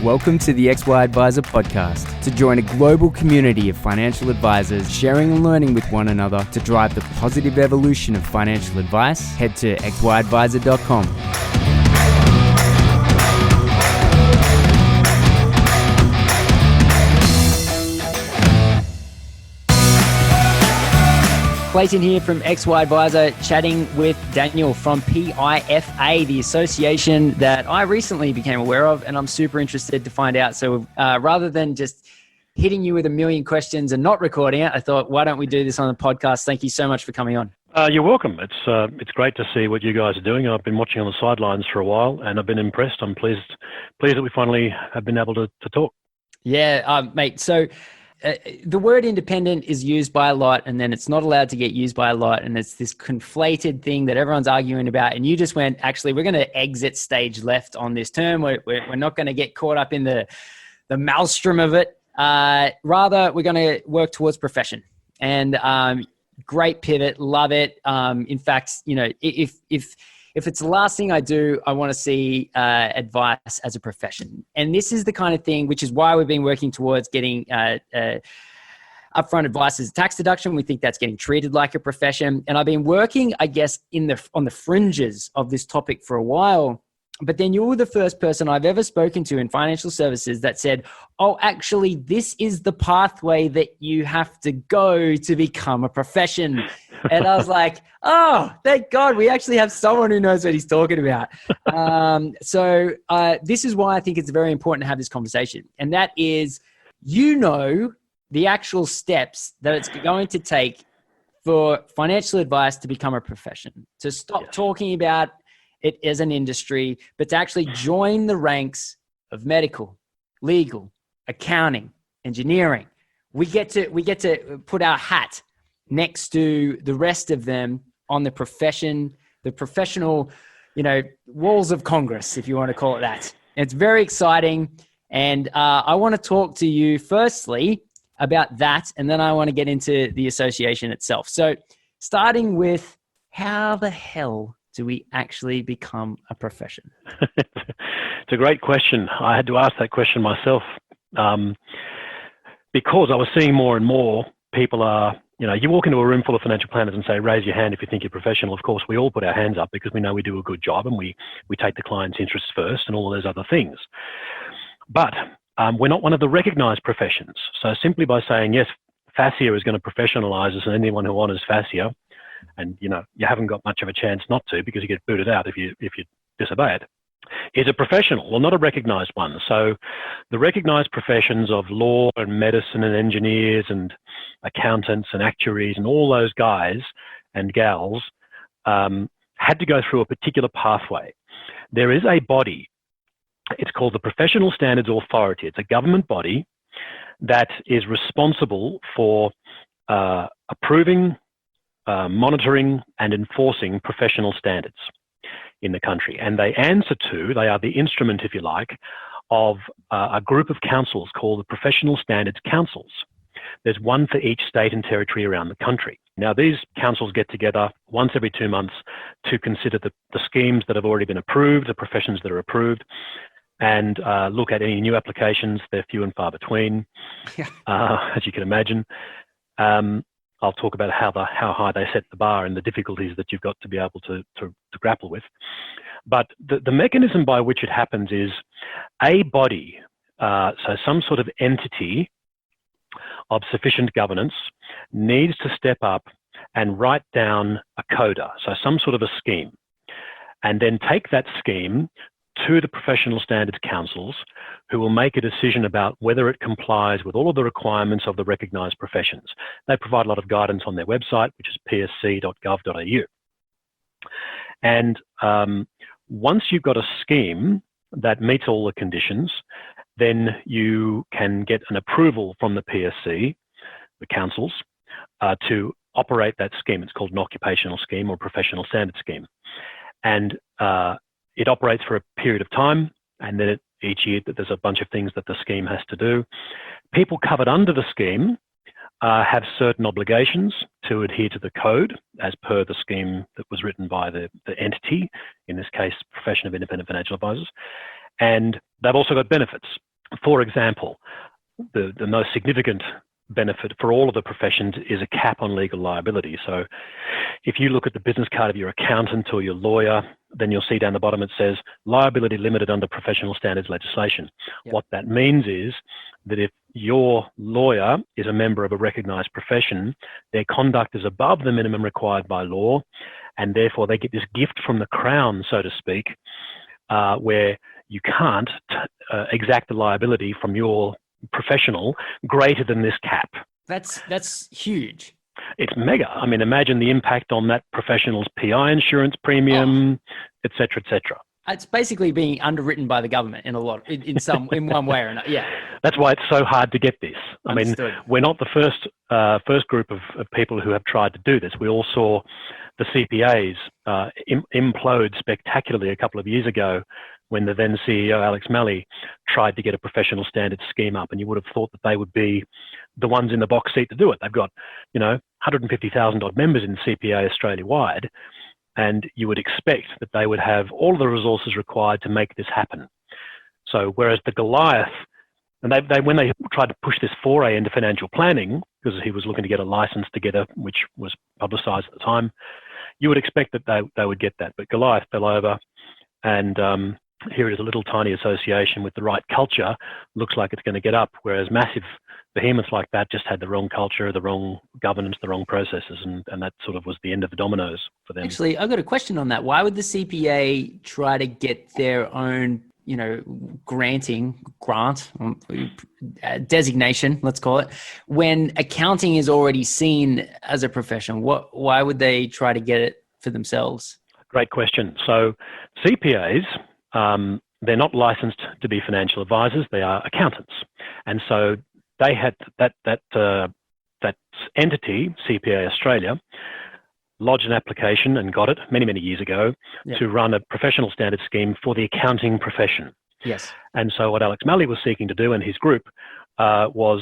Welcome to the XY Advisor podcast. To join a global community of financial advisors sharing and learning with one another to drive the positive evolution of financial advice, head to xyadvisor.com. Clayton here from XY Advisor, chatting with Daniel from PIFA, the association that I recently became aware of, and I'm super interested to find out. So rather than just hitting you with a million questions and not recording it, I thought, why don't we do this on the podcast? Thank you so much for coming on. You're welcome. It's great to see what you guys are doing. I've been watching on the sidelines for a while, and I've been impressed. I'm pleased that we finally have been able to talk. Yeah, mate. So the word independent is used by a lot, and then it's not allowed to get used by a lot. And it's this conflated thing that everyone's arguing about. And you just went, actually, we're going to exit stage left on this term. We're not going to get caught up in the maelstrom of it. Rather, we're going to work towards profession. And great pivot. Love it. In fact, you know, if it's the last thing I do, I want to see advice as a profession. And this is the kind of thing, which is why we've been working towards getting upfront advice as a tax deduction. We think that's getting treated like a profession. And I've been working, I guess, on the fringes of this topic for a while. But then you were the first person I've ever spoken to in financial services that said, oh, actually, this is the pathway that you have to go to become a profession. And I was like, oh, thank God we actually have someone who knows what he's talking about. So this is why I think it's very important to have this conversation. And that is, you know, the actual steps that it's going to take for financial advice to become a profession, to stop talking about it as an industry, but to actually join the ranks of medical, legal, accounting, engineering. We get to put our hat next to the rest of them on the professional, you know, walls of Congress, if you want to call it that. It's very exciting. And I want to talk to you firstly about that, and then I want to get into the association itself. So starting with, how the hell do we actually become a profession? It's a great question. I had to ask that question myself because I was seeing more and more people are, you know, you walk into a room full of financial planners and say, raise your hand if you think you're professional. Of course, we all put our hands up because we know we do a good job and we take the client's interests first and all of those other things. But we're not one of the recognized professions. So simply by saying, yes, fascia is going to professionalize us, and anyone who honors fascia, and you know, you haven't got much of a chance not to because you get booted out if you disobey it, is a professional, well, not a recognized one. So the recognized professions of law and medicine and engineers and accountants and actuaries and all those guys and gals had to go through a particular pathway. There is a body, it's called the Professional Standards Authority. It's a government body that is responsible for approving, monitoring and enforcing professional standards in the country. And they are the instrument, if you like, of a group of councils called the Professional Standards Councils. There's one for each state and territory around the country. Now, these councils get together once every 2 months to consider the schemes that have already been approved, the professions that are approved, and look at any new applications. They're few and far between, as you can imagine. I'll talk about how high they set the bar and the difficulties that you've got to be able to grapple with. But the mechanism by which it happens is a body, so some sort of entity of sufficient governance needs to step up and write down a coda, so some sort of a scheme, and then take that scheme to the Professional Standards Councils, who will make a decision about whether it complies with all of the requirements of the recognised professions. They provide a lot of guidance on their website, which is psc.gov.au. And once you've got a scheme that meets all the conditions, then you can get an approval from the PSC, the councils, to operate that scheme. It's called an occupational scheme or professional standard scheme. And it operates for a period of time, and then each year there's a bunch of things that the scheme has to do. People covered under the scheme have certain obligations to adhere to the code as per the scheme that was written by the entity, in this case, Profession of Independent Financial Advisors. And they've also got benefits. for example, the most significant benefit for all of the professions is a cap on legal liability. So if you look at the business card of your accountant or your lawyer, then you'll see down the bottom it says liability limited under professional standards legislation. Yep. What that means is that if your lawyer is a member of a recognised profession, their conduct is above the minimum required by law, and therefore they get this gift from the Crown, so to speak, where you can't exact the liability from your professional greater than this cap. That's huge. It's mega. I mean, imagine the impact on that professional's PI insurance premium, et cetera, et cetera. It's basically being underwritten by the government in one way or another. Yeah. That's why it's so hard to get this. Understood. I mean, we're not the first group of people who have tried to do this. We all saw the CPAs implode spectacularly a couple of years ago when the then CEO, Alex Malley, tried to get a professional standards scheme up. And you would have thought that they would be the ones in the box seat to do it. They've got, 150,000 odd members in CPA Australia-wide. And you would expect that they would have all of the resources required to make this happen. So whereas the Goliath, and when they tried to push this foray into financial planning, because he was looking to get a license together, which was publicised at the time, you would expect that they would get that. But Goliath fell over, and here it is, a little tiny association with the right culture, looks like it's going to get up, whereas massive behemoths like that just had the wrong culture, the wrong governance, the wrong processes, and that sort of was the end of the dominoes for them. Actually, I've got a question on that. Why would the CPA try to get their own, grant, designation, let's call it, when accounting is already seen as a profession? Why would they try to get it for themselves? Great question. So CPAs, they're not licensed to be financial advisors, they are accountants. And so they had that entity, CPA Australia, lodged an application and got it many years ago to run a professional standards scheme for the accounting profession. Yes. And so what Alex Malley was seeking to do and his group was,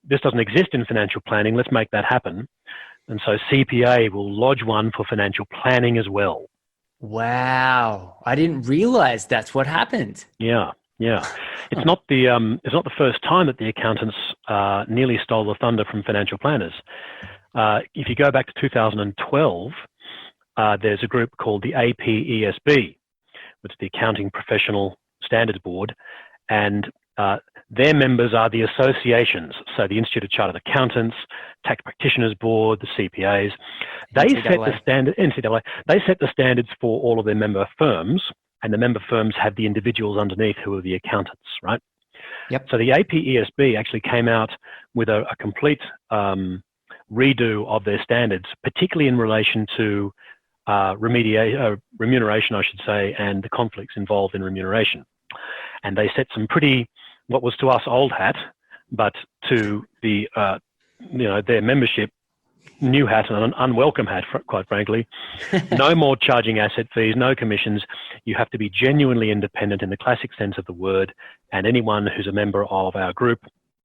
this doesn't exist in financial planning, let's make that happen. And so CPA will lodge one for financial planning as well. Wow. I didn't realize that's what happened. Yeah. It's not the first time that the accountants nearly stole the thunder from financial planners. If you go back to 2012, there's a group called the APESB, which is the Accounting Professional Standards Board, and their members are the associations, so the Institute of Chartered Accountants, Tax Practitioners Board, the CPAs. They set the standard. NCAA. They set the standards for all of their member firms, and the member firms have the individuals underneath who are the accountants, right? Yep. So the APESB actually came out with a complete redo of their standards, particularly in relation to remuneration, I should say, and the conflicts involved in remuneration. And they set some pretty, what was to us old hat, but to the their membership, new hat and an unwelcome hat, quite frankly. No more charging asset fees, no commissions. You have to be genuinely independent in the classic sense of the word, and anyone who's a member of our group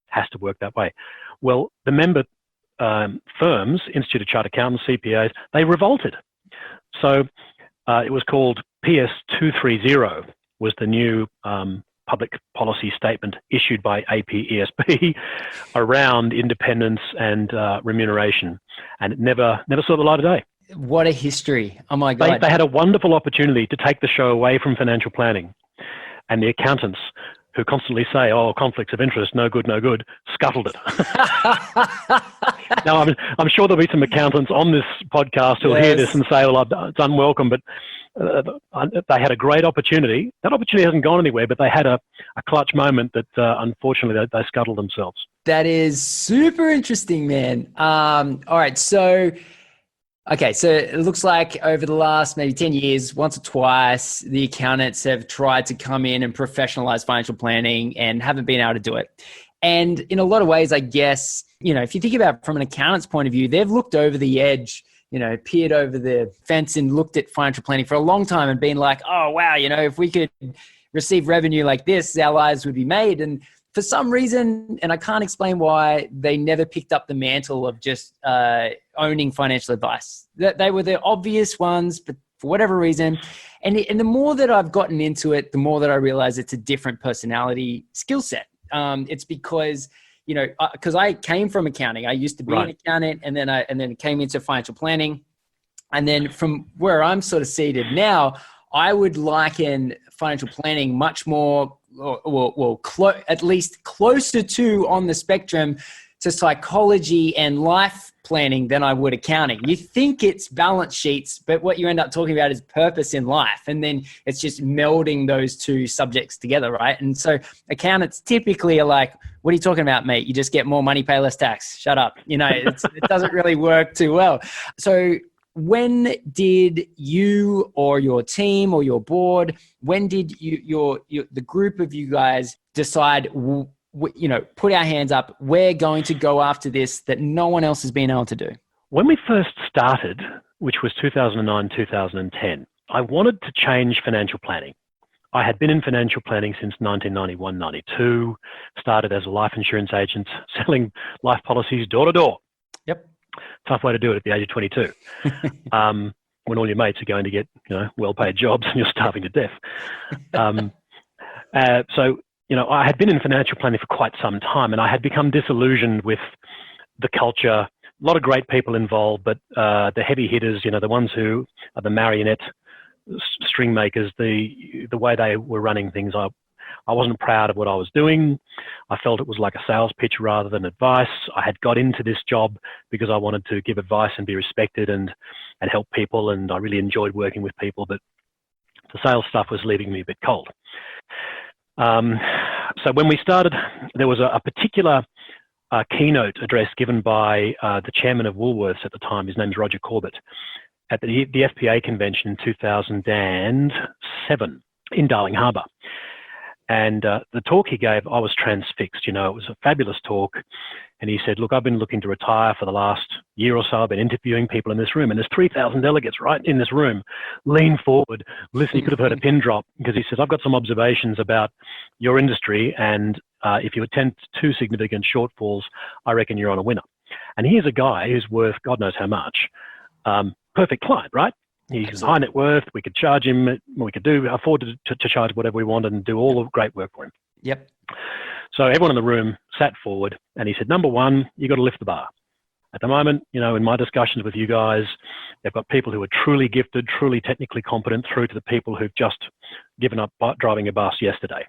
has to work that way. Well, the member firms, Institute of Chartered Accountants, CPAs, they revolted. So it was called PS 230 was the new public policy statement issued by APESB around independence and remuneration, and it never saw the light of day. What a history. Oh my God. They had a wonderful opportunity to take the show away from financial planning, and the accountants who constantly say, conflicts of interest, no good, scuttled it. Now, I'm sure there'll be some accountants on this podcast who'll hear this and say, it's unwelcome, but they had a great opportunity. That opportunity hasn't gone anywhere, but they had a clutch moment that unfortunately they scuttled themselves. That is super interesting, man. All right, so it looks like over the last maybe 10 years, once or twice, the accountants have tried to come in and professionalize financial planning and haven't been able to do it. And in a lot of ways, I guess, if you think about it from an accountant's point of view, they've looked over the edge, peered over the fence and looked at financial planning for a long time and been like, oh, wow, if we could receive revenue like this, our lives would be made. And for some reason, and I can't explain why, they never picked up the mantle of just owning financial advice. They were the obvious ones, but for whatever reason. And the more that I've gotten into it, the more that I realize it's a different personality skill set. it's because, because I came from accounting. I used to be an accountant, and then came into financial planning. And then from where I'm sort of seated now, I would liken financial planning much more, at least closer to on the spectrum to psychology and life planning than I would accounting. You think it's balance sheets, but what you end up talking about is purpose in life. And then it's just melding those two subjects together, right? And so accountants typically are like, what are you talking about, mate? You just get more money, pay less tax. Shut up. It doesn't really work too well. So when did you or your team or your board, when did the group of you guys decide, put our hands up, we're going to go after this that no one else has been able to do? When we first started, which was 2009, 2010, I wanted to change financial planning. I had been in financial planning since 1991, 92, started as a life insurance agent, selling life policies door to door. Yep. Tough way to do it at the age of 22. When all your mates are going to get, well-paid jobs and you're starving to death. I had been in financial planning for quite some time, and I had become disillusioned with the culture. A lot of great people involved, but the heavy hitters, the ones who are the marionette string makers, the way they were running things, I wasn't proud of what I was doing. I felt it was like a sales pitch rather than advice. I had got into this job because I wanted to give advice and be respected and help people, and I really enjoyed working with people, but the sales stuff was leaving me a bit cold. So when we started, there was a particular keynote address given by the chairman of Woolworths at the time. His name is Roger Corbett, at the FPA convention in 2007 in Darling Harbour. And the talk he gave, I was transfixed. It was a fabulous talk. And he said, look, I've been looking to retire for the last year or so. I've been interviewing people in this room, and there's 3,000 delegates right in this room. Lean forward, listen. You could have heard a pin drop, because he says, I've got some observations about your industry, and if you attempt 2 significant shortfalls, I reckon you're on a winner. And here's a guy who's worth God knows how much. Perfect client, right? He's high net worth. We could charge him. We could afford to charge whatever we wanted and do all the great work for him. Yep. So everyone in the room sat forward, and he said, number one, you got to lift the bar. At the moment, in my discussions with you guys, they've got people who are truly gifted, truly technically competent, through to the people who've just given up driving a bus yesterday.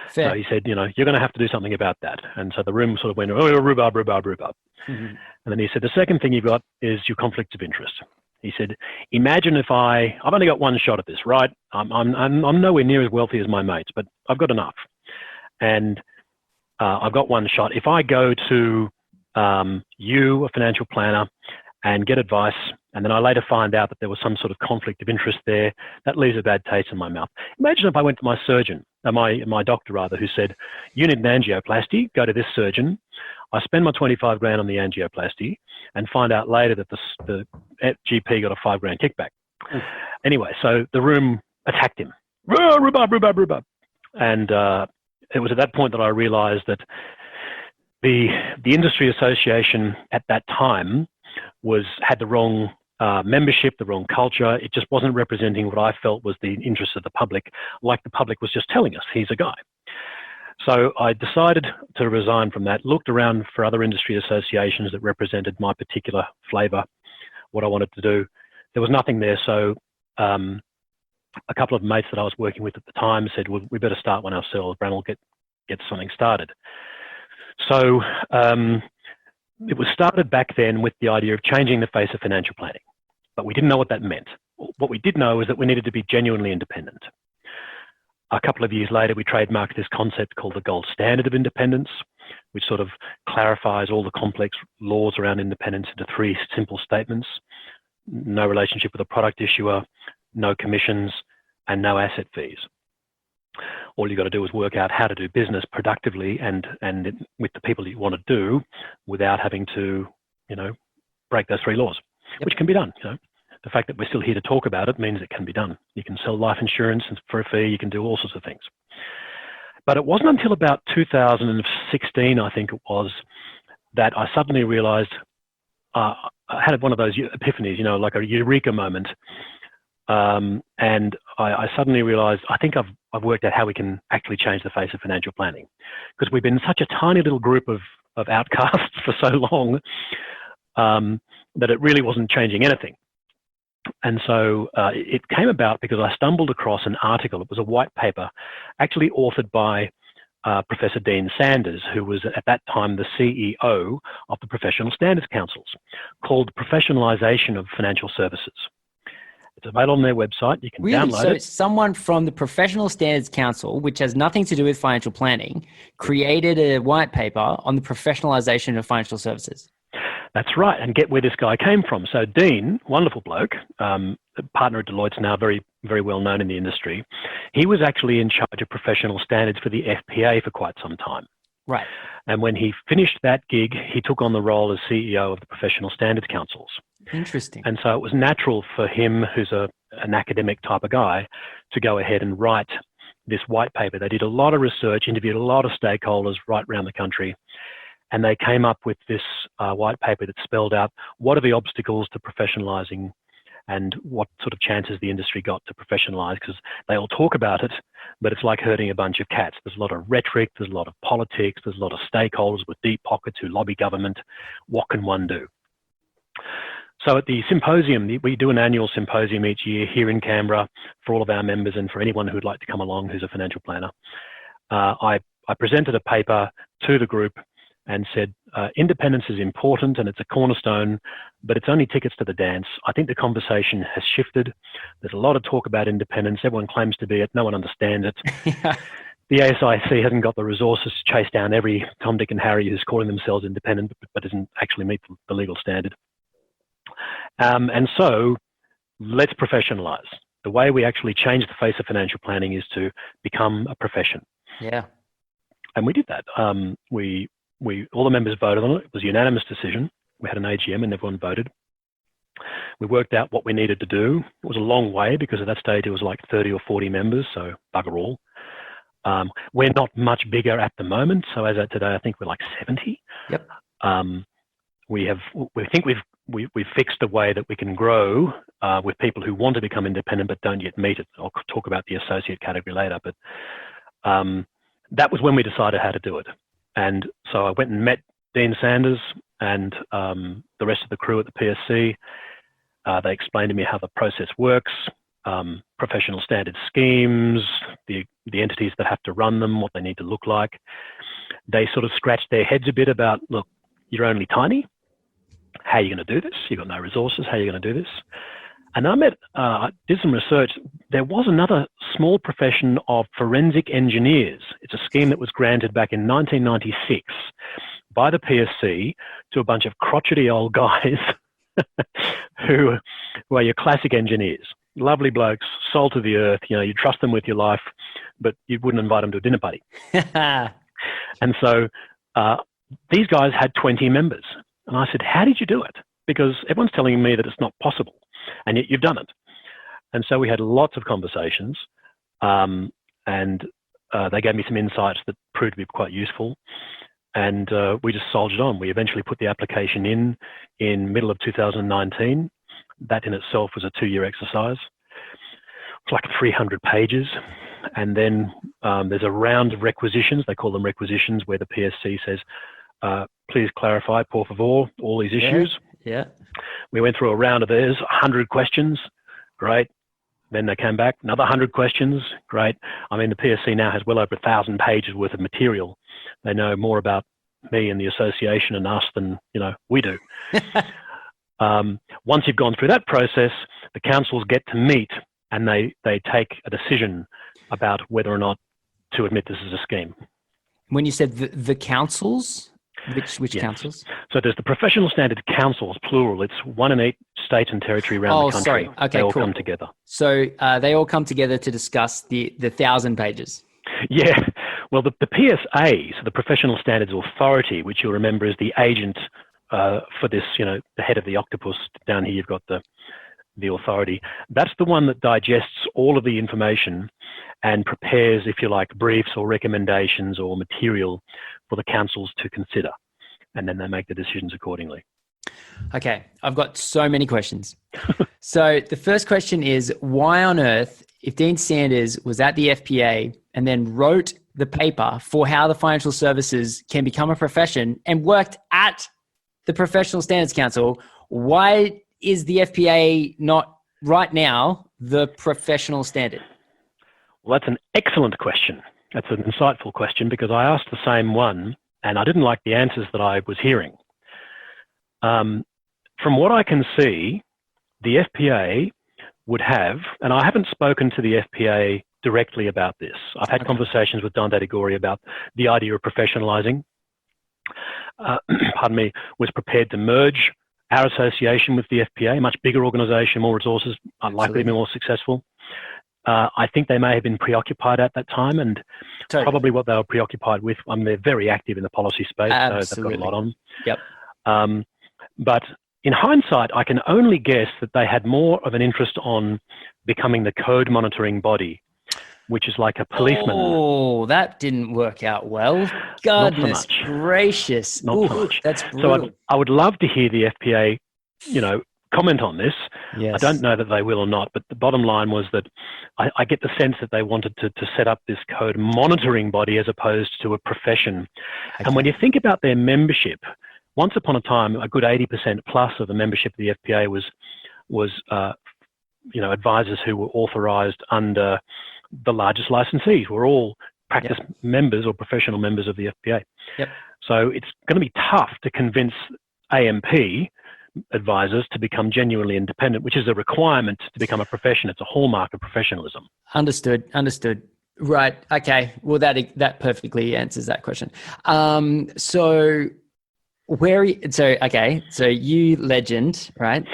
Fair. So he said, you're going to have to do something about that. And so the room sort of went, oh, rhubarb. Mm-hmm. And then he said, the second thing you've got is your conflicts of interest. He said, imagine if I've only got one shot at this, right? I'm nowhere near as wealthy as my mates, but I've got enough. And I've got one shot. If I go to you, a financial planner, and get advice, and then I later find out that there was some sort of conflict of interest there, that leaves a bad taste in my mouth. Imagine if I went to my surgeon, my doctor rather, who said, you need an angioplasty, go to this surgeon. I spend my 25 grand on the angioplasty and find out later that the GP got a 5 grand kickback. Anyway, so the room attacked him. Rhubarb. And it was at that point that I realized that the industry association at that time had the wrong membership, the wrong culture. It just wasn't representing what I felt was the interest of the public, like the public was just telling us, he's a guy. So I decided to resign from that, looked around for other industry associations that represented my particular flavour, what I wanted to do. There was nothing there, so a couple of mates that I was working with at the time said, well, we better start one ourselves. Brammall, get something started. So it was started back then with the idea of changing the face of financial planning, but we didn't know what that meant. What we did know is that we needed to be genuinely independent. A couple of years later, we trademarked this concept called the gold standard of independence, which sort of clarifies all the complex laws around independence into 3 simple statements: no relationship with a product issuer, no commissions, and no asset fees. All you got to do is work out how to do business productively and with the people that you want to do without having to, break those 3 laws, which can be done. The fact that we're still here to talk about it means it can be done. You can sell life insurance for a fee. You can do all sorts of things. But it wasn't until about 2016, I think it was, that I suddenly realized I had one of those epiphanies, like a eureka moment. And I suddenly realized I think I've worked out how we can actually change the face of financial planning, because we've been such a tiny little group of outcasts for so long that it really wasn't changing anything. And so it came about because I stumbled across an article. It was a white paper actually authored by Professor Dean Sanders, who was at that time the CEO of the Professional Standards Councils, called Professionalisation of Financial Services. It's available on their website. You can download it. So someone from the Professional Standards Council, which has nothing to do with financial planning, created a white paper on the professionalisation of financial services. That's right, and get where this guy came from. So Dean, wonderful bloke, partner at Deloitte's now, very, very well known in the industry. He was actually in charge of professional standards for the FPA for quite some time. Right. And when he finished that gig, he took on the role as CEO of the Professional Standards Councils. Interesting. And so it was natural for him, who's an academic type of guy, to go ahead and write this white paper. They did a lot of research, interviewed a lot of stakeholders right around the country, and they came up with this white paper that spelled out what are the obstacles to professionalising and what sort of chances the industry got to professionalise, because they all talk about it, but it's like herding a bunch of cats. There's a lot of rhetoric, there's a lot of politics, there's a lot of stakeholders with deep pockets who lobby government. What can one do? So at the symposium, we do an annual symposium each year here in Canberra for all of our members and for anyone who'd like to come along who's a financial planner. I presented a paper to the group and said, independence is important and it's a cornerstone, but it's only tickets to the dance. I think the conversation has shifted. There's a lot of talk about independence. Everyone claims to be it. No one understands it. Yeah. The ASIC hasn't got the resources to chase down every Tom, Dick and Harry who's calling themselves independent, but doesn't actually meet the legal standard. And so let's professionalise. The way we actually change the face of financial planning is to become a profession. Yeah. And we did that. All the members voted on it. It was a unanimous decision. We had an AGM and everyone voted. We worked out what we needed to do. It was a long way because at that stage it was like 30 or 40 members, so bugger all. We're not much bigger at the moment. So as of today, I think we're like 70. Yep. We think we've fixed a way that we can grow with people who want to become independent but don't yet meet it. I'll talk about the associate category later, but that was when we decided how to do it. And so I went and met Dean Sanders and the rest of the crew at the PSC. They explained to me how the process works, professional standard schemes, the entities that have to run them, what they need to look like. They sort of scratched their heads a bit about, look, you're only tiny. How are you going to do this? You've got no resources. How are you going to do this? And I did some research. There was another small profession of forensic engineers. It's a scheme that was granted back in 1996 by the PSC to a bunch of crotchety old guys who are your classic engineers. Lovely blokes, salt of the earth. You know, you trust them with your life, but you wouldn't invite them to a dinner party. And so these guys had 20 members. And I said, how did you do it? Because everyone's telling me that it's not possible, and yet you've done it. And so we had lots of conversations, and they gave me some insights that proved to be quite useful. And we just soldiered on. We eventually put the application in middle of 2019. That in itself was a 2-year exercise. It's like 300 pages. And then there's a round of requisitions. They call them requisitions, where the PSC says, please clarify, por favor, all these issues. Yeah. We went through a round of theirs, 100 questions. Great. Then they came back, another 100 questions. Great. I mean, the PSC now has well over 1,000 pages worth of material. They know more about me and the association and us than, we do. Once you've gone through that process, the councils get to meet and they take a decision about whether or not to admit this as a scheme. When you said the councils, which Yes. councils? So there's the Professional Standards Councils, plural. It's 1 in 8 states and territory around the country. Sorry. Okay, they all cool. come together. So they all come together to discuss the 1,000 pages. Yeah. Well, the PSA, so the Professional Standards Authority, which you'll remember is the agent for this, the head of the octopus. Down here you've got the authority. That's the one that digests all of the information and prepares, if you like, briefs or recommendations or material for the councils to consider. And then they make the decisions accordingly. Okay, I've got so many questions. So the first question is, why on earth if Dean Sanders was at the FPA and then wrote the paper for how the financial services can become a profession and worked at the Professional Standards Council, why is the FPA not right now the professional standard? Well, that's an excellent question. That's an insightful question because I asked the same one and I didn't like the answers that I was hearing. From what I can see, the FPA would have, and I haven't spoken to the FPA directly about this. I've had conversations with Dante DeGori about the idea of professionalising. Was prepared to merge our association with the FPA, much bigger organisation, more resources, unlikely to be more successful. I think they may have been preoccupied at that time, and probably what they were preoccupied with, they're very active in the policy space, so they've got a lot on. Yep. But in hindsight, I can only guess that they had more of an interest on becoming the code monitoring body, which is like a policeman. Oh, that didn't work out well. Goodness gracious. Not so much. That's brutal. So I would love to hear the FPA, comment on this. Yes. I don't know that they will or not, but the bottom line was that I get the sense that they wanted to set up this code monitoring body as opposed to a profession. Okay. And when you think about their membership, once upon a time, a good 80% plus of the membership of the FPA was advisors who were authorised under the largest licensees. Were all practice members or professional members of the FPA. Yep. So it's going to be tough to convince AMP advisors to become genuinely independent, which is a requirement to become a profession. It's a hallmark of professionalism. Understood. Right. Okay. Well, that perfectly answers that question. So you legend, right?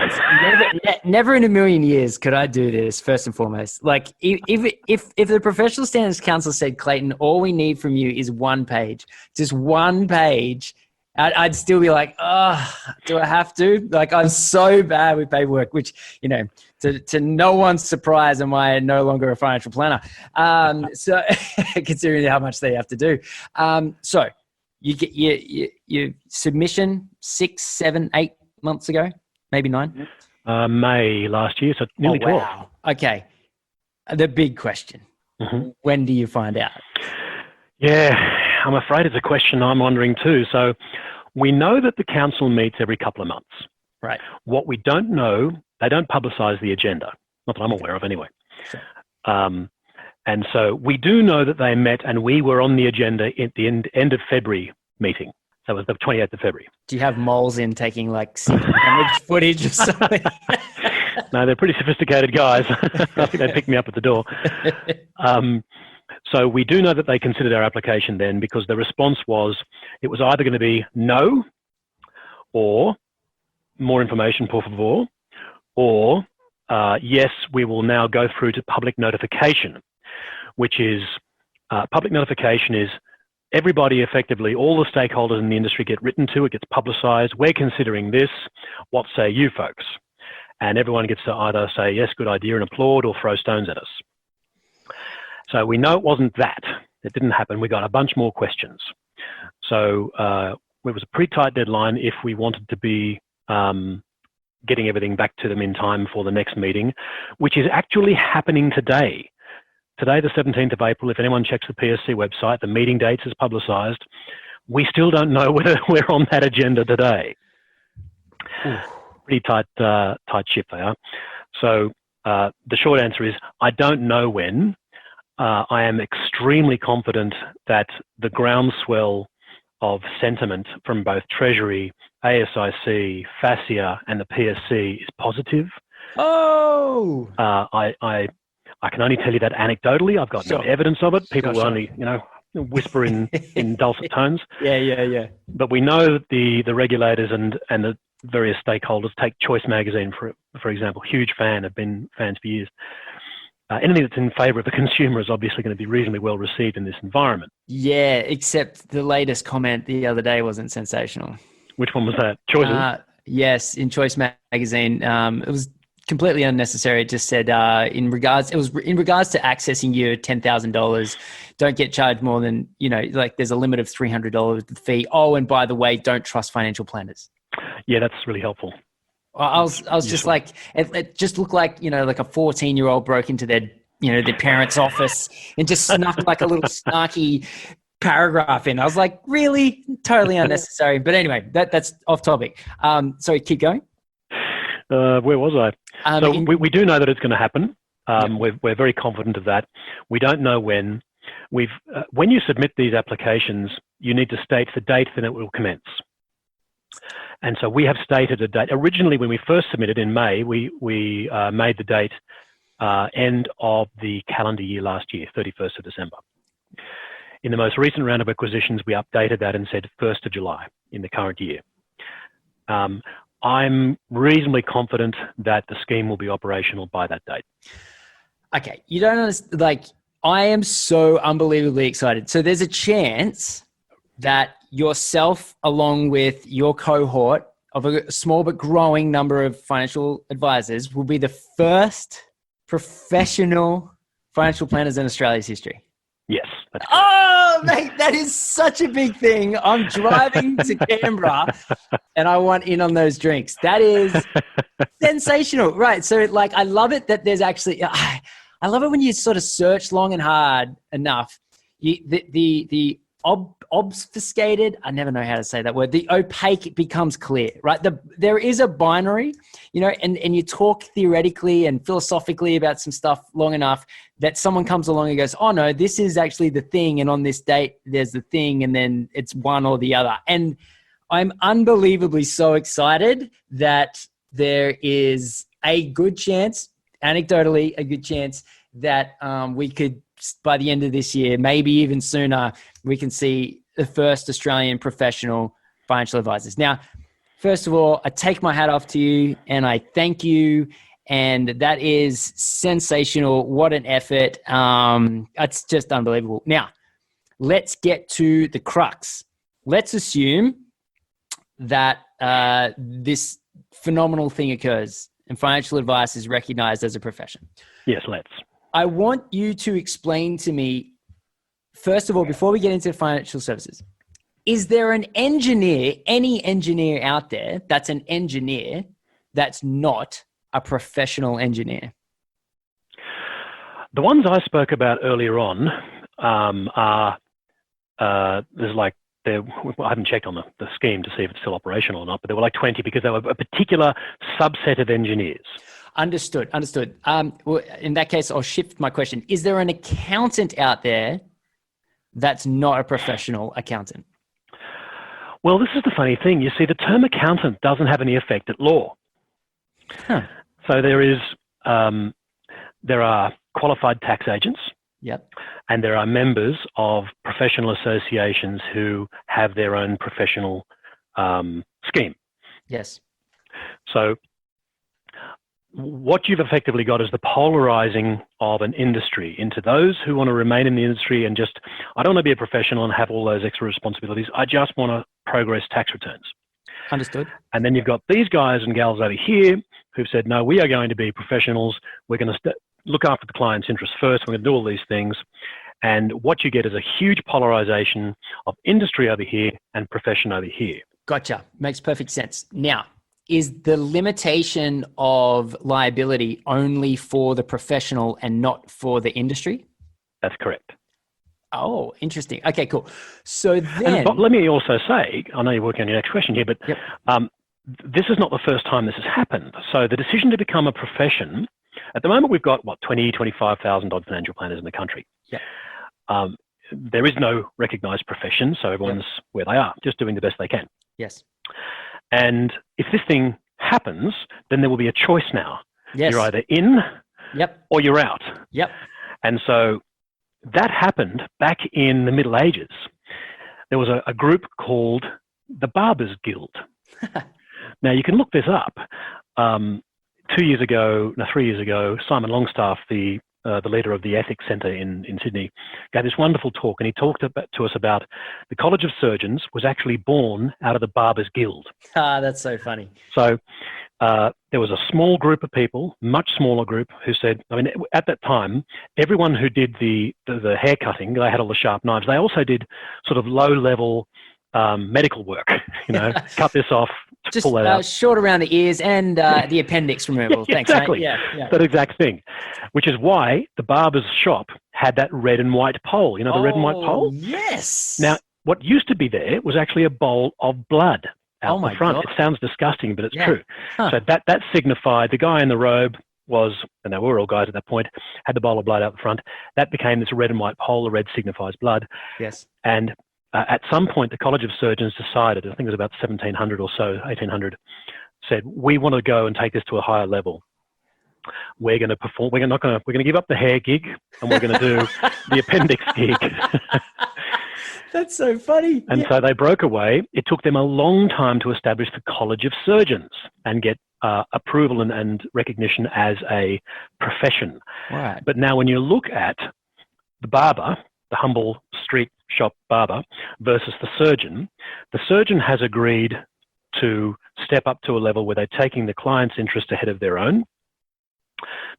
Never in a million years could I do this, first and foremost. Like if the Professional Standards Council said, Clayton, all we need from you is one page, just one page, I'd still be like, oh, do I have to? Like, I'm so bad with paperwork, which, to no one's surprise, am I no longer a financial planner? So considering how much they have to do. So you get your submission 6, 7, 8 months ago, maybe 9? May last year, so nearly 12. Wow. Okay. The big question. Mm-hmm. When do you find out? Yeah, I'm afraid it's a question I'm wondering too. So we know that the council meets every couple of months. Right. What we don't know, they don't publicise the agenda. Not that I'm aware of anyway. Sure. And so we do know that they met and we were on the agenda at the end of February meeting. So it was the 28th of February. Do you have moles in taking like camera footage or something? No, they're pretty sophisticated guys. I think they picked me up at the door. So we do know that they considered our application then because the response was, it was either going to be no, or more information, por favor, or yes, we will now go through to public notification, which is, public notification is everybody effectively, all the stakeholders in the industry get written to, it gets publicised, we're considering this, what say you folks? And everyone gets to either say, yes, good idea, and applaud, or throw stones at us. So we know it wasn't that. It didn't happen. We got a bunch more questions. So it was a pretty tight deadline if we wanted to be getting everything back to them in time for the next meeting, which is actually happening today. Today, the 17th of April, if anyone checks the PSC website, the meeting dates is publicised. We still don't know whether we're on that agenda today. Pretty tight ship they are. So the short answer is, I don't know when. I am extremely confident that the groundswell of sentiment from both Treasury, ASIC, FASIA, and the PSC is positive. Oh! I can only tell you that anecdotally. I've got no evidence of it. People will only, whisper in dulcet tones. Yeah. But we know that the regulators and the various stakeholders take Choice Magazine, for example, huge fan, have been fans for years. Anything that's in favour of the consumer is obviously going to be reasonably well received in this environment. Yeah, except the latest comment the other day wasn't sensational. Which one was that? Choices? Yes, in Choice Magazine. It was completely unnecessary. It just said in regards to accessing your $10,000, don't get charged more than, there's a limit of $300 fee. Oh, and by the way, don't trust financial planners. Yeah, that's really helpful. I was just like, it just looked like, like a 14-year-old broke into their the parents' office and just snuck like a little snarky paragraph in. I was like, really? Totally unnecessary. But anyway, that's off topic. Sorry, keep going. Where was I? So we do know that it's going to happen. We're very confident of that. We don't know when. When you submit these applications, you need to state the date that it will commence. And so we have stated a date. Originally, when we first submitted in May, we made the date end of the calendar year last year, 31st of December. In the most recent round of acquisitions, we updated that and said 1st of July in the current year. I'm reasonably confident that the scheme will be operational by that date. Okay, you don't understand, like, I am so unbelievably excited. So there's a chance that yourself, along with your cohort of a small but growing number of financial advisors, will be the first professional financial planners in Australia's history. Yes. Oh, mate, that is such a big thing. I'm driving to Canberra and I want in on those drinks. That is sensational. Right. So, like, I love it that there's actually, I love it when you sort of search long and hard enough. The obfuscated, I never know how to say that word, the opaque becomes clear, right? There is a binary, and you talk theoretically and philosophically about some stuff long enough that someone comes along and goes, oh no, this is actually the thing. And on this date, there's the thing, and then it's one or the other. And I'm unbelievably so excited that there is a good chance, anecdotally, a good chance that we could, by the end of this year, maybe even sooner, we can see the first Australian professional financial advisors. Now, first of all, I take my hat off to you and I thank you. And that is sensational. What an effort. It's just unbelievable. Now, let's get to the crux. Let's assume that this phenomenal thing occurs and financial advice is recognized as a profession. Yes, let's. I want you to explain to me, first of all, before we get into financial services, is there an engineer, any engineer out there that's an engineer that's not a professional engineer? The ones I spoke about earlier on are, there's like, I haven't checked on the scheme to see if it's still operational or not, but there were like 20 because they were a particular subset of engineers. Understood. Well, in that case, I'll shift my question. Is there an accountant out there that's not a professional accountant? Well, this is the funny thing. You see, the term accountant doesn't have any effect at law. Huh. So there are qualified tax agents. Yep. And there are members of professional associations who have their own professional scheme. Yes. So what you've effectively got is the polarizing of an industry into those who want to remain in the industry and just, I don't want to be a professional and have all those extra responsibilities. I just want to progress tax returns. Understood. And then you've got these guys and gals over here who've said, no, we are going to be professionals. We're going to look after the client's interests first. We're going to do all these things. And what you get is a huge polarization of industry over here and profession over here. Gotcha. Makes perfect sense. Now, is the limitation of liability only for the professional and not for the industry? That's correct. Oh, interesting. Okay, cool. So then... But let me also say, I know you're working on your next question here, but yep. This is not the first time this has happened. So the decision to become a profession, at the moment we've got, 25,000 odd financial planners in the country. Yep. There is no recognised profession, so everyone's where they are, just doing the best they can. Yes. And if this thing happens, then there will be a choice now. Yes. You're either in yep. or you're out. Yep. And so that happened back in the Middle Ages. There was a group called the Barbers Guild. Now, you can look this up. 3 years ago, Simon Longstaff, the leader of the Ethics Centre in Sydney, gave this wonderful talk, and he talked to us about the College of Surgeons was actually born out of the Barbers Guild. Ah, that's so funny. So there was a small group of people, much smaller group, who said, I mean, at that time, everyone who did the hair cutting, they had all the sharp knives. They also did sort of low-level medical work, cut this off, just pull that out. short around the ears and the appendix removal. Yeah, Thanks, exactly. mate. Yeah. That exact thing, which is why the barber's shop had that red and white pole, the red and white pole? Yes. Now, what used to be there was actually a bowl of blood out the front. God. It sounds disgusting, but it's true. Huh. So that signified the guy in the robe was, and they were all guys at that point, had the bowl of blood out the front. That became this red and white pole. The red signifies blood. Yes. And at some point, the College of Surgeons decided, I think it was about 1700 or so, 1800, said, we want to go and take this to a higher level. We're going to perform. We're going to give up the hair gig, and we're going to do the appendix gig. That's so funny. And so they broke away. It took them a long time to establish the College of Surgeons and get approval and recognition as a profession. Right. But now when you look at the barber, the humble street shop barber versus the surgeon has agreed to step up to a level where they're taking the client's interest ahead of their own.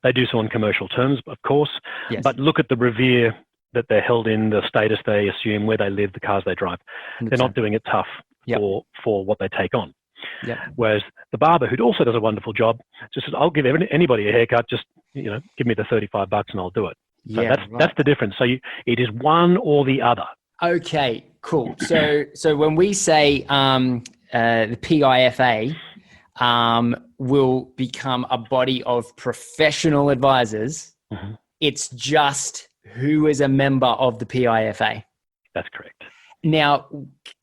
They do so on commercial terms, of course, Yes. but look at the revere that they're held in, the status they assume, where they live, the cars they drive. 100%. They're not doing it tough for what they take on. Yep. Whereas the barber, who also does a wonderful job, just says, I'll give anybody a haircut, just give me the $35 and I'll do it. So that's the difference. So it is one or the other. Okay, cool. So when we say the PIFA will become a body of professional advisors, mm-hmm. It's just who is a member of the PIFA. That's correct. Now,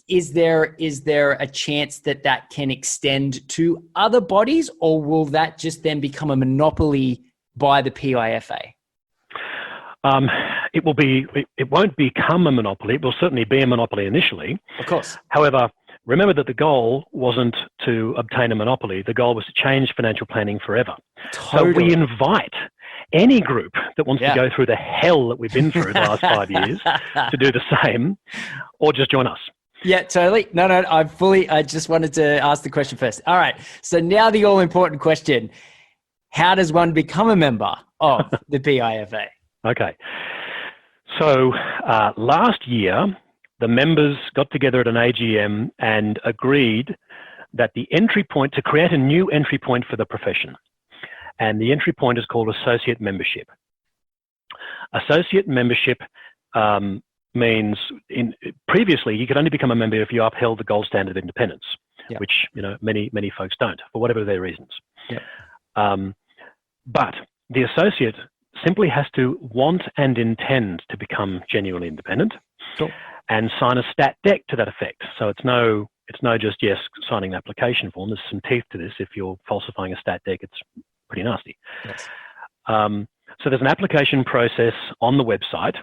is there a chance that can extend to other bodies, or will that just then become a monopoly by the PIFA? It won't become a monopoly. It will certainly be a monopoly initially. Of course. However, remember that the goal wasn't to obtain a monopoly. The goal was to change financial planning forever. Totally. So we invite any group that wants to go through the hell that we've been through the last 5 years to do the same, or just join us. Yeah, totally. No, I just wanted to ask the question first. All right. So now the all important question, how does one become a member of the PIFA? Okay. So last year, the members got together at an AGM and agreed that the entry point, to create a new entry point for the profession. And the entry point is called associate membership. Associate membership means previously you could only become a member if you upheld the gold standard of independence, which many folks don't for whatever their reasons. Yep. But the associate simply has to want and intend to become genuinely independent, and sign a stat deck to that effect. So it's no just signing an application form. There's some teeth to this. If you're falsifying a stat deck, it's pretty nasty. Yes. So there's an application process on the website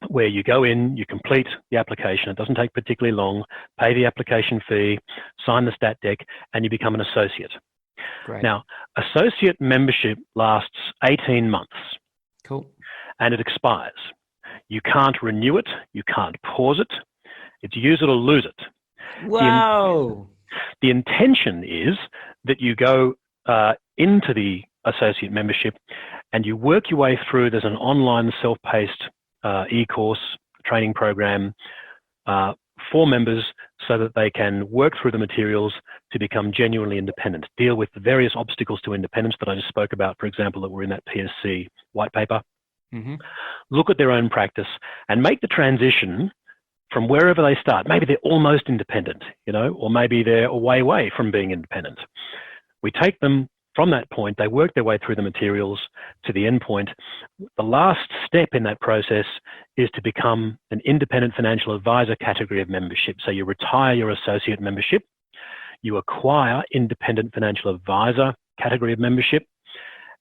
where you go in, you complete the application. It doesn't take particularly long. Pay the application fee, sign the stat deck, and you become an associate. Great. Now, associate membership lasts 18 months. Cool. And it expires. You can't renew it. You can't pause it. It's use it or lose it. Wow. The intention is that you go into the associate membership and you work your way through. There's an online self-paced e-course training program for members so that they can work through the materials to become genuinely independent, deal with the various obstacles to independence that I just spoke about, for example, that were in that PSC white paper. Mm-hmm. Look at their own practice and make the transition from wherever they start. Maybe they're almost independent, or maybe they're way from being independent. We take them from that point, they work their way through the materials to the end point. The last step in that process is to become an independent financial advisor category of membership. So you retire your associate membership, you acquire independent financial advisor category of membership,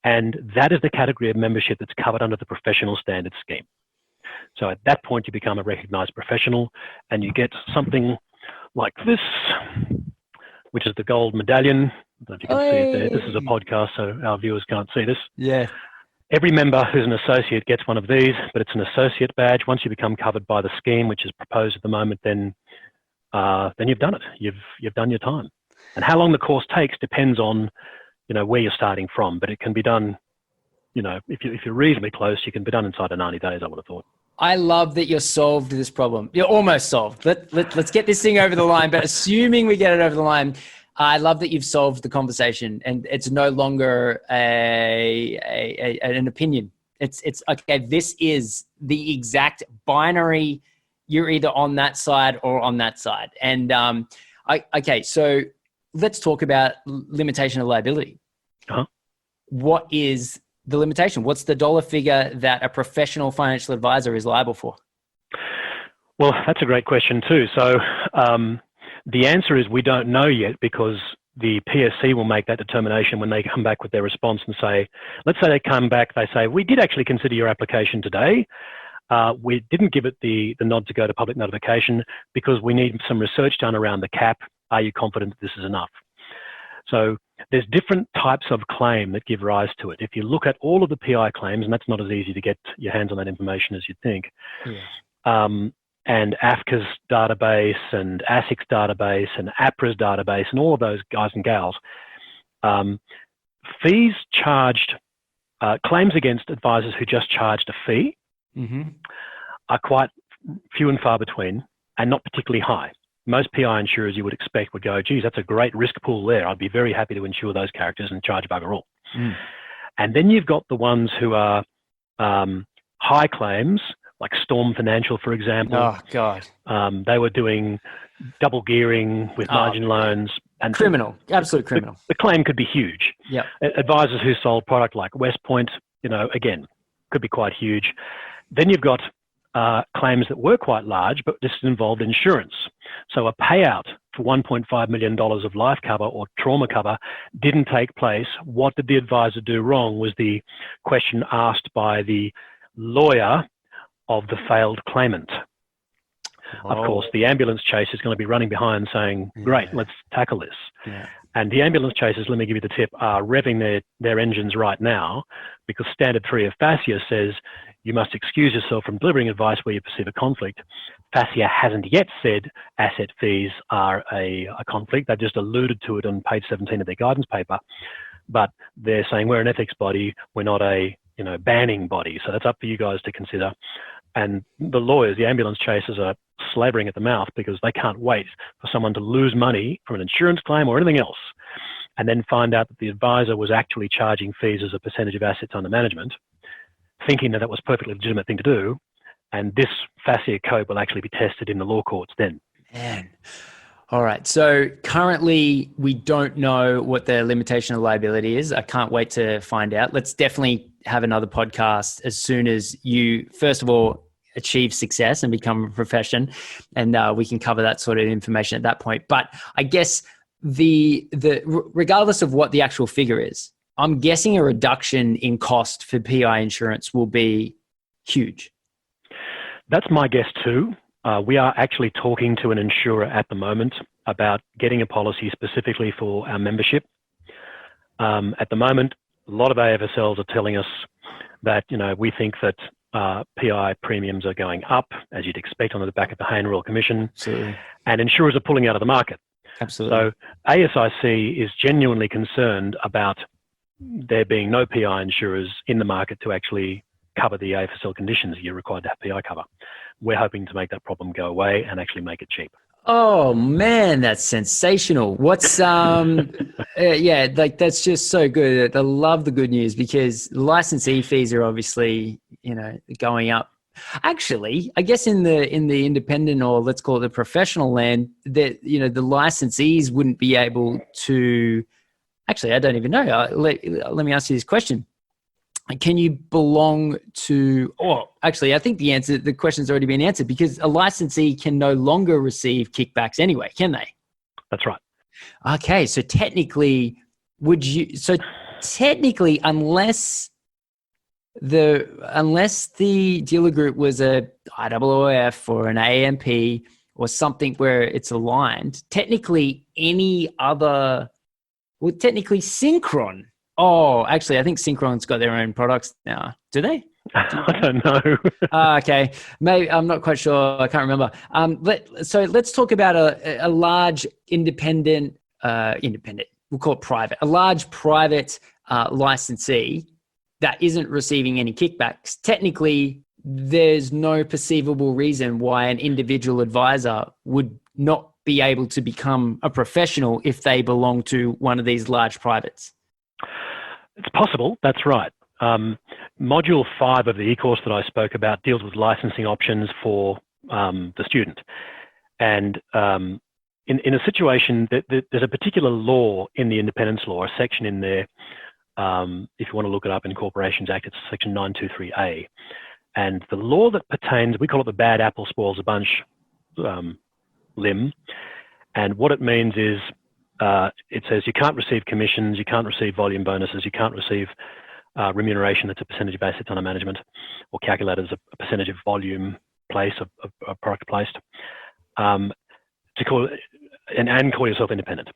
and that is the category of membership that's covered under the professional standards scheme. So at that point, you become a recognized professional and you get something like this, which is the gold medallion. I don't know if you can see it there. This is a podcast, so our viewers can't see this. Yeah. Every member who's an associate gets one of these, but it's an associate badge. Once you become covered by the scheme, which is proposed at the moment, then you've done it. You've done your time. And how long the course takes depends on, where you're starting from. But it can be done, if you're reasonably close, you can be done inside of 90 days, I would have thought. I love that you're solved this problem. You're almost solved. Let's get this thing over the line. But assuming we get it over the line, I love that you've solved the conversation and it's no longer an opinion. It's okay. This is the exact binary. You're either on that side or on that side. And okay, so let's talk about limitation of liability. Uh-huh. What is the limitation? What's the dollar figure that a professional financial advisor is liable for? Well, that's a great question too. So the answer is we don't know yet, because the PSC will make that determination when they come back with their response and say, let's say they come back, they say, we did actually consider your application today. We didn't give it the nod to go to public notification because we need some research done around the cap. Are you confident that this is enough? So there's different types of claim that give rise to it. If you look at all of the PI claims, and that's not as easy to get your hands on that information as you'd think, and AFCA's database and ASIC's database and APRA's database and all of those guys and gals, fees charged, claims against advisors who just charged a fee are quite few and far between and not particularly high. Most PI insurers you would expect would go, geez, that's a great risk pool there. I'd be very happy to insure those characters and charge bugger all. And then you've got the ones who are high claims, like Storm Financial, for example. Oh, God. They were doing double gearing with margin loans. And criminal, absolute criminal. The claim could be huge. Yeah. Advisors who sold product like West Point, again, could be quite huge. Then you've got claims that were quite large, but this involved insurance. So a payout for $1.5 million of life cover or trauma cover didn't take place. What did the advisor do wrong was the question asked by the lawyer of the failed claimant. Of course, the ambulance chase is going to be running behind saying, great, let's tackle this. And the ambulance chasers, let me give you the tip, are revving their engines right now, because standard 3 of FASIA says you must excuse yourself from delivering advice where you perceive a conflict. FASIA hasn't yet said asset fees are a conflict. They've just alluded to it on page 17 of their guidance paper. But they're saying we're an ethics body, we're not a banning body. So that's up for you guys to consider. And the lawyers, the ambulance chasers, are slavering at the mouth because they can't wait for someone to lose money from an insurance claim or anything else, and then find out that the advisor was actually charging fees as a percentage of assets under management, thinking that was a perfectly legitimate thing to do. And this FASIA code will actually be tested in the law courts then. Man. All right. So currently we don't know what the limitation of liability is. I can't wait to find out. Let's definitely have another podcast as soon as you, first of all, achieve success and become a profession, and we can cover that sort of information at that point. But I guess the regardless of what the actual figure is, I'm guessing a reduction in cost for PI insurance will be huge. That's my guess too. We are actually talking to an insurer at the moment about getting a policy specifically for our membership. At the moment, a lot of AFSLs are telling us that, we think that PI premiums are going up, as you'd expect on the back of the Hayne Royal Commission. Absolutely. And insurers are pulling out of the market. Absolutely. So ASIC is genuinely concerned about there being no PI insurers in the market to actually cover the AFSL conditions you're required to have PI cover. We're hoping to make that problem go away and actually make it cheap. Oh man, that's sensational. What's that's just so good. I love the good news, because licensee fees are obviously, going up. Actually, I guess in the independent, or let's call it the professional land, that the licensees wouldn't be able to. Actually, I don't even know. Let me ask you this question. Can you belong to, or actually, I think the question's already been answered, because a licensee can no longer receive kickbacks anyway, can they? That's right. Okay. So technically, unless the dealer group was a IOOF or an AMP or something where it's aligned, technically Synchron. Oh, actually, I think Synchron's got their own products now. Do they? I don't know. Okay. Maybe, I'm not quite sure. I can't remember. So let's talk about a large independent, we'll call it private, a large private licensee that isn't receiving any kickbacks. Technically, there's no perceivable reason why an individual advisor would not be able to become a professional if they belong to one of these large privates. It's possible. That's right. Module 5 of the e-course that I spoke about deals with licensing options for the student. And in a situation that there's a particular law in the independence law, a section in there, if you want to look it up in Corporations Act, it's section 923A. And the law that pertains, we call it the bad apple spoils a bunch limb. And what it means is it says you can't receive commissions, you can't receive volume bonuses, you can't receive remuneration that's a percentage of assets under management or calculated as a percentage of volume placed, of product placed, to call and call yourself independent.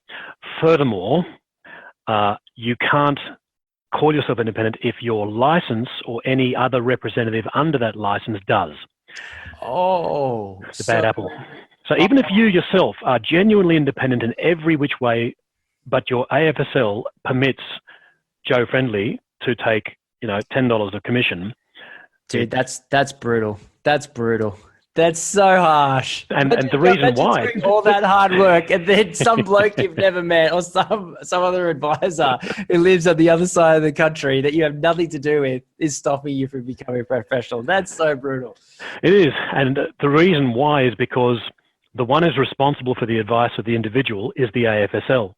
Furthermore, you can't call yourself independent if your license or any other representative under that license does. Oh, it's a bad apple. So even if you yourself are genuinely independent in every which way, but your AFSL permits Joe Friendly to take, $10 of commission. Dude, that's brutal. That's brutal. That's so harsh. And the reason why, doing all that hard work, and then some bloke you've never met, or some other advisor who lives on the other side of the country that you have nothing to do with, is stopping you from becoming a professional. That's so brutal. It is, and the reason why is because the one who's responsible for the advice of the individual is the AFSL,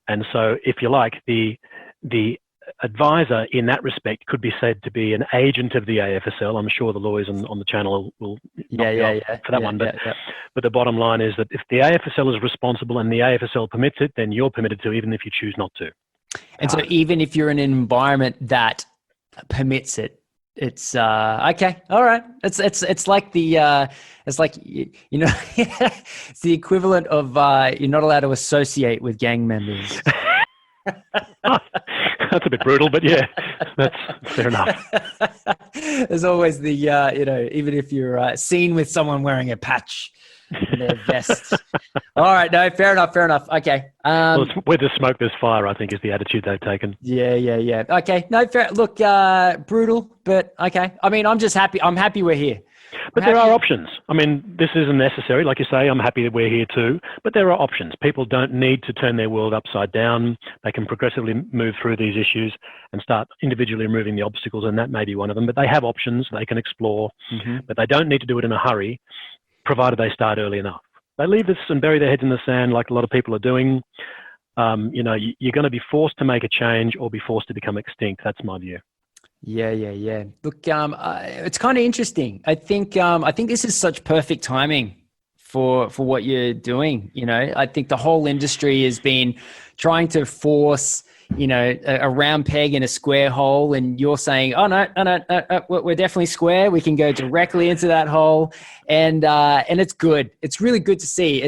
and so if you like, the advisor in that respect could be said to be an agent of the AFSL. I'm sure the lawyers on the channel will for that one. But the bottom line is that if the AFSL is responsible and the AFSL permits it, then you're permitted to, even if you choose not to. And so even if you're in an environment that permits it, it's okay. All right. It's like it's like, it's the equivalent of you're not allowed to associate with gang members. That's a bit brutal, but yeah, that's fair enough. There's always the, even if you're seen with someone wearing a patch in their vest. All right, no, fair enough. Okay. Well, it's where there's smoke, there's fire, I think, is the attitude they've taken. Yeah. Okay, no, fair. Look, brutal, but okay. I mean, I'm just happy. I'm happy we're here. But there are options. I mean, this isn't necessary. Like you say, I'm happy that we're here too. But there are options. People don't need to turn their world upside down. They can progressively move through these issues and start individually removing the obstacles, and that may be one of them. But they have options they can explore. Mm-hmm. But they don't need to do it in a hurry, provided they start early enough. They leave this and bury their heads in the sand like a lot of people are doing. You're going to be forced to make a change or be forced to become extinct. That's my view. Yeah. Look, it's kind of interesting. I think this is such perfect timing for what you're doing. I think the whole industry has been trying to force, a round peg in a square hole, and you're saying, oh no, we're definitely square. We can go directly into that hole, and it's good. It's really good to see.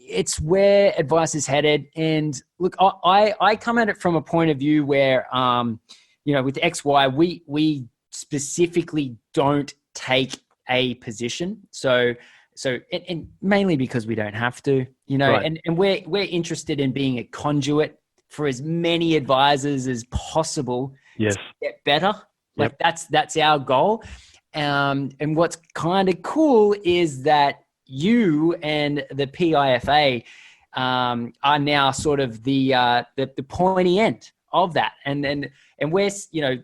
It's where advice is headed. And look, I come at it from a point of view where, with XY, we specifically don't take a position. So and mainly because we don't have to, right. and we're interested in being a conduit for as many advisors as possible. Yes. To get better. Like that's our goal. And what's kind of cool is that you and the PIFA are now sort of the pointy end of that, and we're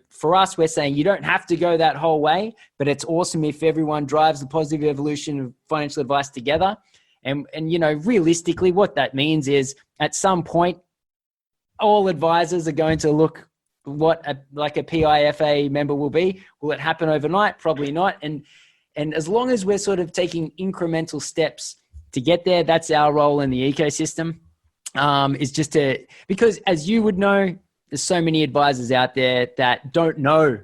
for us, we're saying you don't have to go that whole way, but it's awesome if everyone drives the positive evolution of financial advice together. And realistically, what that means is at some point, all advisors are going to look what a PIFA member will be. Will it happen overnight? Probably not. And as long as we're sort of taking incremental steps to get there, that's our role in the ecosystem, is just because as you would know, there's so many advisors out there that don't know,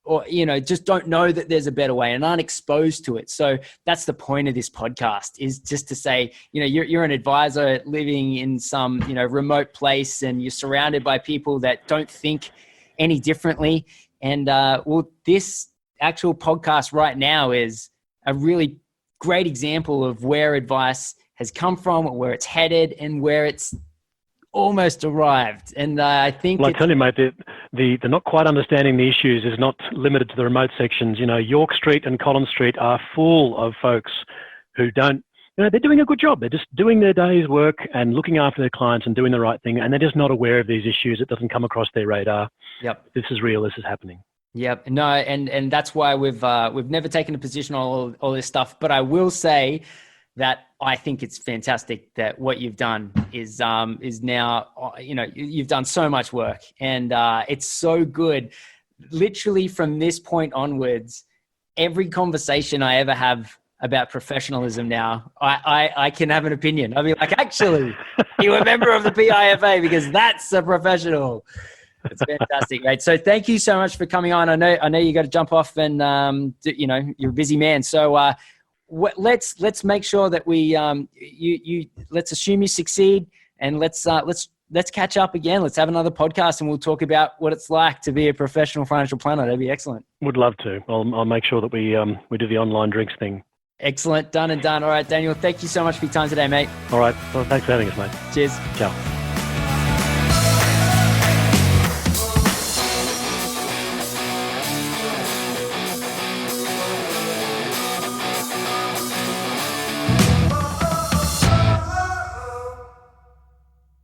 or, just don't know that there's a better way and aren't exposed to it. So that's the point of this podcast, is just to say, you're an advisor living in some, remote place, and you're surrounded by people that don't think any differently. And this actual podcast right now is a really great example of where advice has come from, where it's headed, and where it's almost arrived. And I think Well, I tell you, mate, the not quite understanding the issues is not limited to the remote sections. You know, York Street and Collins Street are full of folks who don't, you know, they're doing a good job. They're just doing their day's work and looking after their clients and doing the right thing. And they're just not aware of these issues. It doesn't come across their radar. Yep. This is real. This is happening. Yep. No, and that's why we've never taken a position on all this stuff. But I will say that I think it's fantastic that what you've done is now, you know, you've done so much work, and it's so good. Literally from this point onwards, every conversation I ever have about professionalism now, I can have an opinion. I'll be like, actually, you're a member of the PIFA because that's a professional. It's fantastic, mate. So thank you so much for coming on. I know you got to jump off, and you know, you're a busy man. So let's make sure that we let's assume you succeed, and let's catch up again. Let's have another podcast, and we'll talk about what it's like to be a professional financial planner. That'd be excellent. Would love to. I'll make sure that we do the online drinks thing. Excellent. Done and done. All right, Daniel, thank you so much for your time today, mate. All right. Well, thanks for having us, mate. Cheers. Ciao.